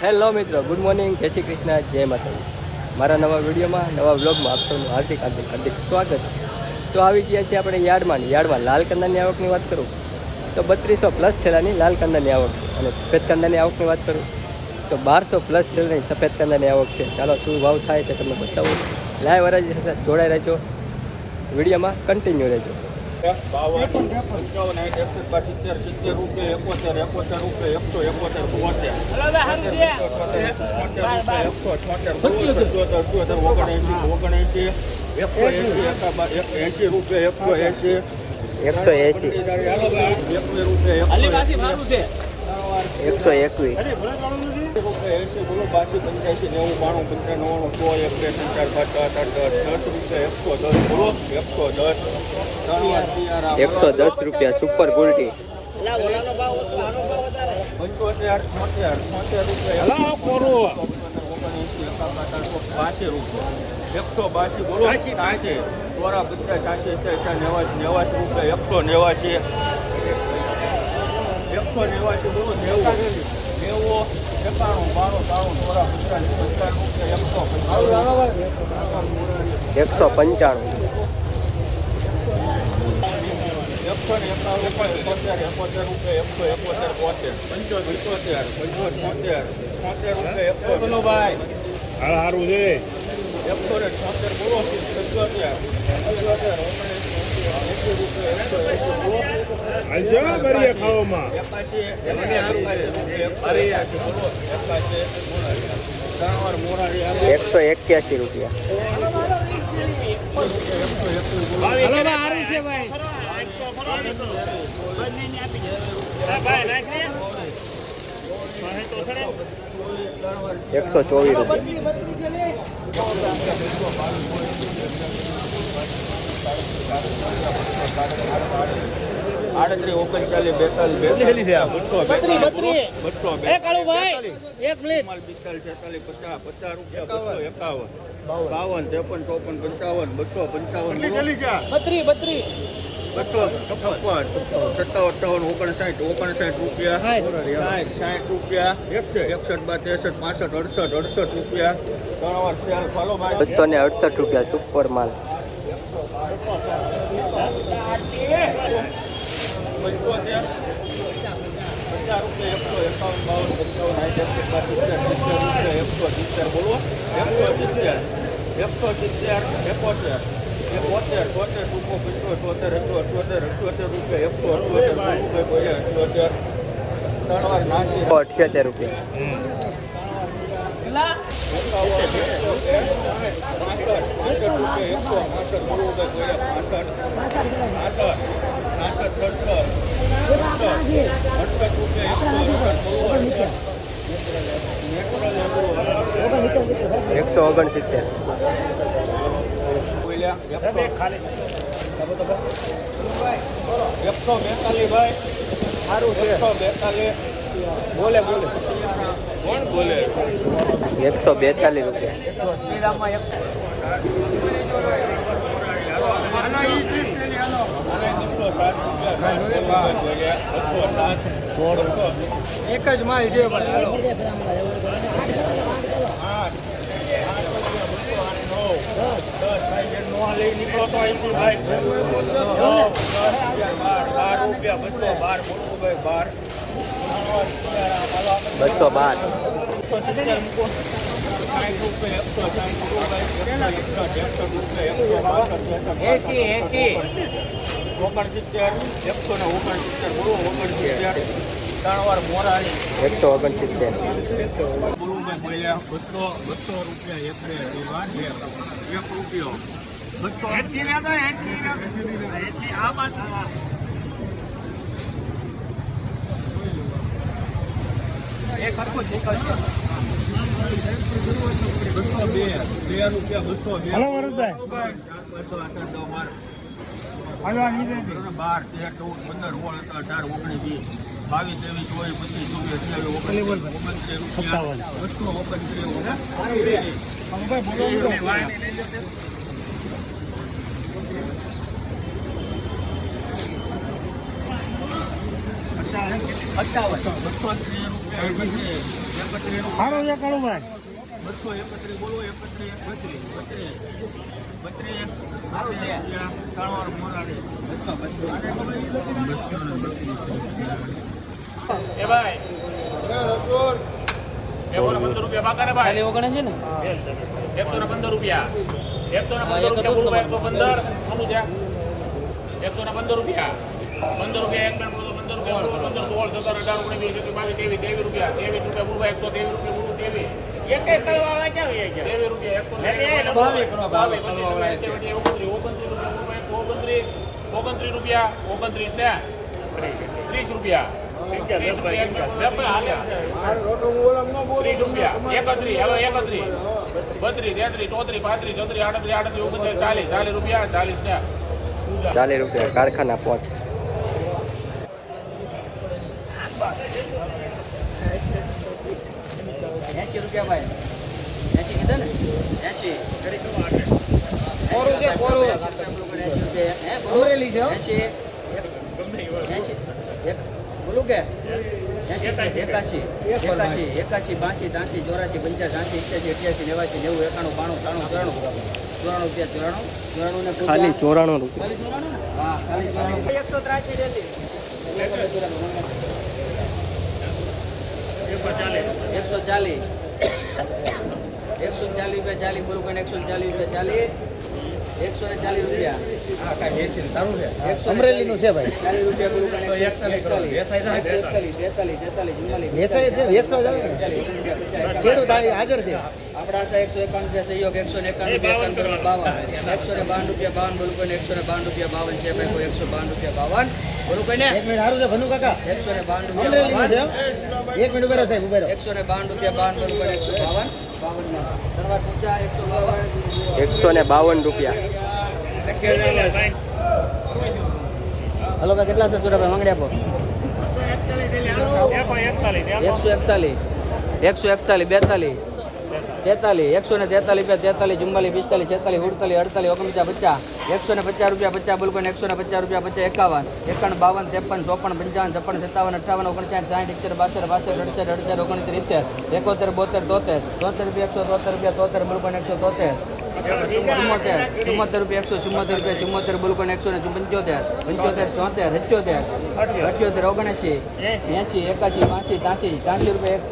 Hello મિત્રો, good morning, જય શ્રી કૃષ્ણ, જય માતાજી. મારા નવા વિડીયોમાં, નવા વ્લોગમાં આપ સૌનું હાર્દિક સ્વાગત. તો આવી ગયા છીએ આપણે યાર્ડમાં લાલ કંદાની આવકની વાત કરું તો 3200 પ્લસ ઠેલાની લાલ કંદાની આવક છે. અને સફેદ કંદાની આવકની વાત કરું તો 1200 પ્લસ ઠેલાની સફેદ કંદાની આવક છે. ચાલો શું ભાવ થાય તે તમને બતાવું. લાઈવ હરાજી સાથે જોડાઈ રહેજો, વિડીયોમાં કન્ટિન્યુ રહેજો. 52, 55, 70, 70 રૂપિયા, 71, 71 રૂપિયા, 180, બોલો 82, 85, 90, 92, 95, 110 રૂપિયા સુપર ગોલ્ડી. 182 બોલો 80, તોરા 50, 80, 90 રૂપિયા, 189, 189 બોલો 90, સારું છે. ખાવામાં 181 રૂપિયા. એકસો 268 રૂપિયા સુપર માલ. 78 રૂપિયા. એકસો 69. બોલે બોલે કોણ બોલે? 142 રૂપિયા. એક જ માલ છે નીકળો તો અહીંથી ભાઈ 182 સારું છે કાળુભાઈ. એ ભાઈ ₹115 બાકા ને ભાઈ ઓગણે છે ને ₹115 ₹115 બોલો 115 કોનું છે ₹115 ₹15 એક મિનિટ બોલો 15 16 17 18 19 20 22 23 રૂપિયા બોલો 123 રૂપિયા એક એક કળવાળા ક્યાં વહી ગયા 23 રૂપિયા 129 રૂપિયા 29 ને 30 રૂપિયા 30 રૂપિયા 31 હવે 31 32 33 34 35 36 37 38 39 40 રૂપિયા 40 ને 40 રૂપિયા કારખાના પહોંચ. ₹80 ભાઈ 80 કીધા ને 80 કોરું છે કોરું બોરેલી છે 80 બોલું કે 81 82 82 82 83 84 85 86 87 88 90 91 92 93 94 94 ને ખાલી 94 રૂપિયા. હા ખાલી 183 ડેલી 140 રૂપિયા 40 બોલું કોઈને 140 રૂપિયા 140 રૂપિયા અમરેલીનું છે ભાઈ. 40 રૂપિયા બોલું કોઈને 41 ખેડૂત હાજર છે. આપણા છે 151 રૂપિયા સહયોગ 191 રૂપિયા 152 બોલું કોઈને 152 રૂપિયા 52 છે ભાઈ કોઈ 152 રૂપિયા 52 બોલું કોઈને એક મિનિટ સારું છે ભનુ કાકા. 152 અમરેલીનું છે. રૂપિયા એક મિનિટ ઉભા રહો સાહેબ, ઉભા રહો. 152 રૂપિયા 52 બોલું કોઈને 152 ધન્યવાદ પૂજા 152 રૂપિયા. હલો ભાઈ કેટલા છે સુરાભાઈ માંગણી આપો 141 141 42 43 143 રૂપિયા 43 44 45 46 47 48 50 150 રૂપિયા 50 બોલ કોઈને 150 રૂપિયા 50 51 51 52 53 54 55 56 57 58 59 60 61 62 63 68 71 બોલ કોઈને 173 રૂપિયા 174 બોલ કોઈને 174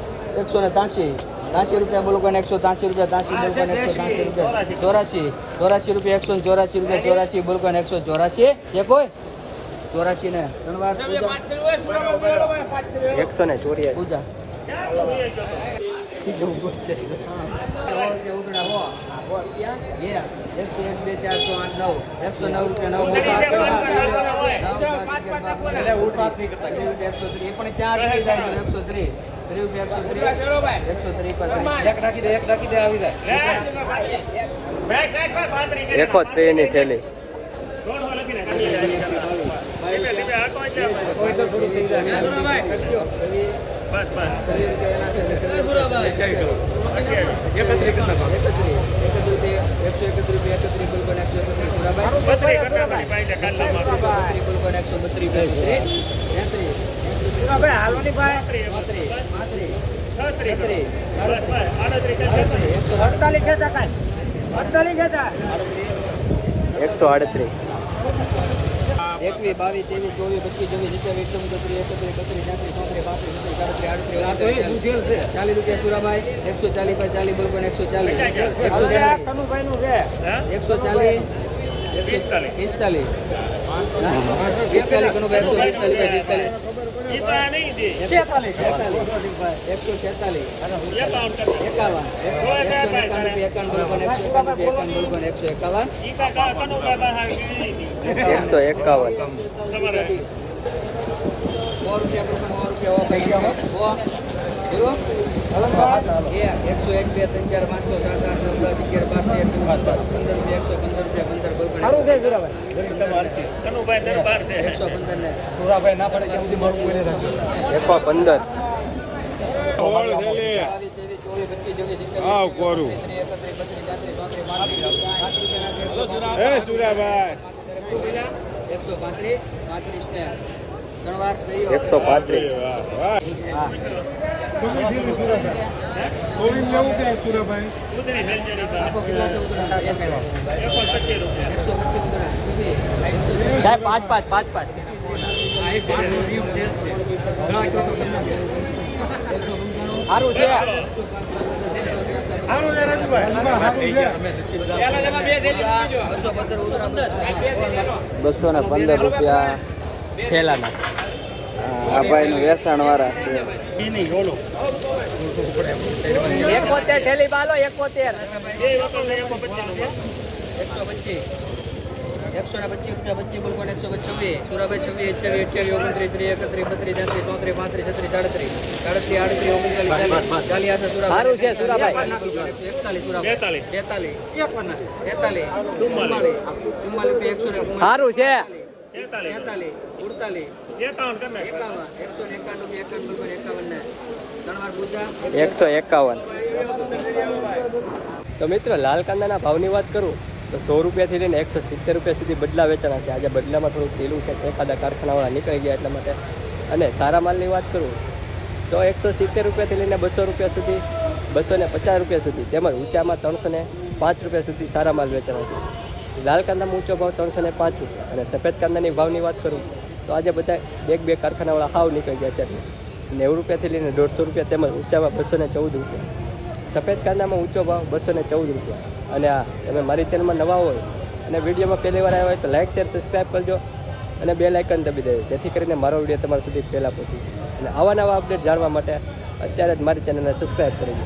75 74 79 80 રૂપિયા 183 બોલો કોઈને 183 રૂપિયા 83 બોલો કોઈને 183 રૂપિયા 84 રૂપિયા બોલો કોઈને 184 છે કોઈ 84 ને ધન્યવાદ 184. પૂજા એકો ટ્રેની થેલી. એકસો 138. 21 22 23 24 25 26 27 28 29 30 31 32 33 34 35 40 રૂપિયા સુરાભાઈ 140 પર 40 બોલ કોઈને 140 140 45 ત્રણ વાર 135. હા કોવિડ લેવું કે સુરાભાઈ આપો કેટલા છે ઉતરા એક આવ્યો 125 ઉતરા સાહેબ પાંચ પાંચ પાંચ પાંચ સારું છે સારું છે રાજુભાઈ સારું છે 215 ઉતરા 215 રૂપિયા થેલાના આ ભાઈનું વેચાણ વાળા છે. એ નહીં બોલો 71 થેલી બાલો 71 125 રૂપિયા 25 બોલકોન 126 સુરાભાઈ 26 28 29 30 31 32 33 34 35 36 38 39 40 સારું છે સુરાભાઈ 41 44 સારું છે 46 48 151. તો મિત્રો લાલ કાંદાના ભાવની વાત કરું તો 100 રૂપિયાથી લઈને 170 રૂપિયા સુધી બદલા વેચાણા છે. આજે બદલામાં થોડું તેલું છે, એખાદા કારખાનાવાળા નીકળી ગયા એટલા માટે. અને સારા માલની વાત કરું તો 170 રૂપિયાથી લઈને 200 રૂપિયા સુધી, 250 રૂપિયા સુધી, તેમજ ઊંચામાં 305 રૂપિયા સુધી સારા માલ વેચાણા છે. લાલ કાંદામાં ઊંચો ભાવ 305 રૂપિયા અને સફેદ કાંદાની ભાવની વાત કરું તો આજે બધા બે કારખાનાવાળા હાવ નીકળી ગયા છે. 90 રૂપિયાથી લઈને 150 રૂપિયા, તેમજ ઊંચામાં 214 રૂપિયા. સફેદ કાંદામાં ઊંચો ભાવ 214 રૂપિયા. અને આ તમે મારી ચેનલમાં નવા હોય અને વિડીયોમાં પહેલી વાર આવ્યા હોય તો લાઇક શેર સબસ્ક્રાઈબ કરજો અને બેલ આઇકન દબી દેજો, જેથી કરીને મારો વિડીયો તમારા સુધી પહેલાં પહોંચી શકે. અને આવા નવા અપડેટ જાણવા માટે અત્યારે જ મારી ચેનલને સબસ્ક્રાઈબ કરી દો.